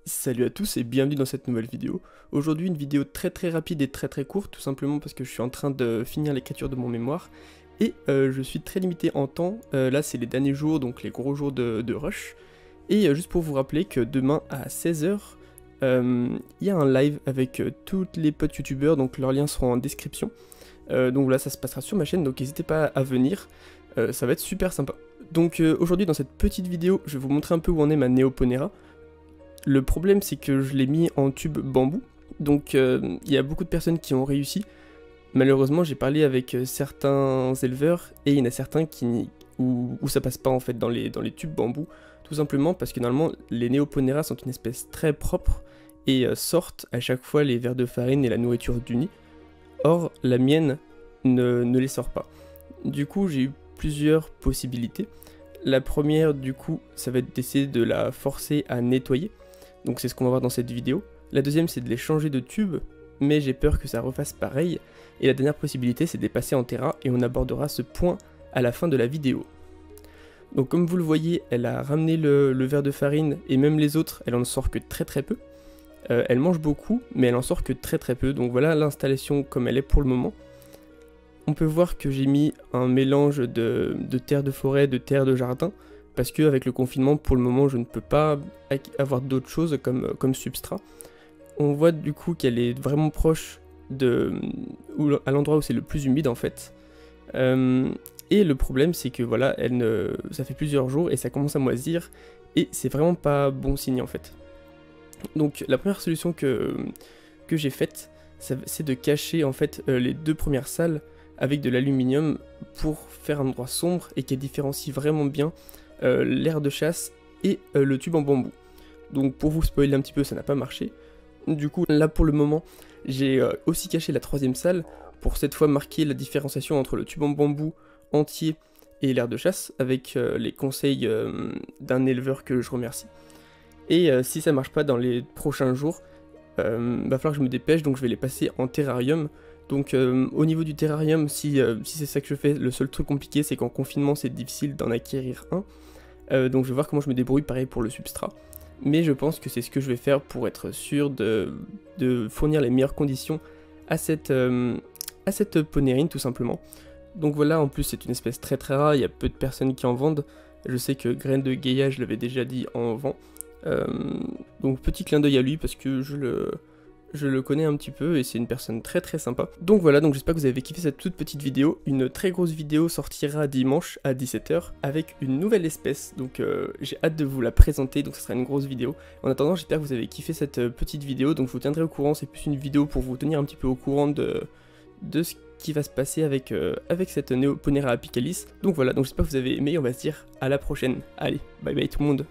Salut à tous et bienvenue dans cette nouvelle vidéo. Aujourd'hui une vidéo très rapide et très courte, tout simplement parce que je suis en train de finir l'écriture de mon mémoire et je suis très limité en temps. Là c'est les derniers jours, donc les gros jours de rush. Et juste pour vous rappeler que demain à 16 h, il y a un live avec toutes les potes youtubeurs, donc leurs liens seront en description. Donc là ça se passera sur ma chaîne, donc n'hésitez pas à venir, ça va être super sympa. Donc aujourd'hui dans cette petite vidéo, je vais vous montrer un peu où en est ma Neoponera. Le problème c'est que je l'ai mis en tube bambou, donc il y a beaucoup de personnes qui ont réussi. Malheureusement j'ai parlé avec certains éleveurs et il y en a certains où ça passe pas en fait dans les tubes bambou, tout simplement parce que normalement les Neoponera sont une espèce très propre et sortent à chaque fois les vers de farine et la nourriture du nid. Or la mienne ne les sort pas. Du coup j'ai eu plusieurs possibilités. La première du coup ça va être d'essayer de la forcer à nettoyer. Donc c'est ce qu'on va voir dans cette vidéo. La deuxième c'est de les changer de tube, mais j'ai peur que ça refasse pareil. Et la dernière possibilité c'est de les passer en Terra et on abordera ce point à la fin de la vidéo. Donc comme vous le voyez, elle a ramené le verre de farine et même les autres, elle en sort que très peu. Elle mange beaucoup, mais elle en sort que très peu. Donc voilà l'installation comme elle est pour le moment. On peut voir que j'ai mis un mélange de terre de forêt, de terre de jardin, parce qu'avec le confinement, pour le moment, je ne peux pas avoir d'autres choses comme substrat. On voit du coup qu'elle est vraiment proche à l'endroit où c'est le plus humide en fait. Et le problème, c'est que voilà, ça fait plusieurs jours et ça commence à moisir, et c'est vraiment pas bon signe en fait. Donc la première solution que j'ai faite, c'est de cacher en fait les deux premières salles avec de l'aluminium pour faire un endroit sombre et qui différencie vraiment bien l'air de chasse et le tube en bambou. Donc pour vous spoiler un petit peu, ça n'a pas marché. Du coup là pour le moment j'ai aussi caché la troisième salle pour cette fois marquer la différenciation entre le tube en bambou entier et l'air de chasse avec les conseils d'un éleveur que je remercie. Et si ça marche pas dans les prochains jours, va falloir que je me dépêche, donc je vais les passer en terrarium. Donc au niveau du terrarium, si c'est ça que je fais, le seul truc compliqué c'est qu'en confinement c'est difficile d'en acquérir un. Donc je vais voir comment je me débrouille, pareil pour le substrat. Mais je pense que c'est ce que je vais faire pour être sûr de fournir les meilleures conditions à cette ponérine tout simplement. Donc voilà, en plus c'est une espèce très rare, il y a peu de personnes qui en vendent. Je sais que Graine de Gaïa, je l'avais déjà dit, en vend. Donc petit clin d'œil à lui parce que je le connais un petit peu et c'est une personne très sympa. Donc voilà, donc j'espère que vous avez kiffé cette toute petite vidéo. Une très grosse vidéo sortira dimanche à 17 h avec une nouvelle espèce. Donc j'ai hâte de vous la présenter, donc ce sera une grosse vidéo. En attendant, j'espère que vous avez kiffé cette petite vidéo, donc je vous tiendrai au courant. C'est plus une vidéo pour vous tenir un petit peu au courant de ce qui va se passer avec cette Neoponera apicalis. Donc voilà, donc j'espère que vous avez aimé, on va se dire à la prochaine. Allez, bye bye tout le monde.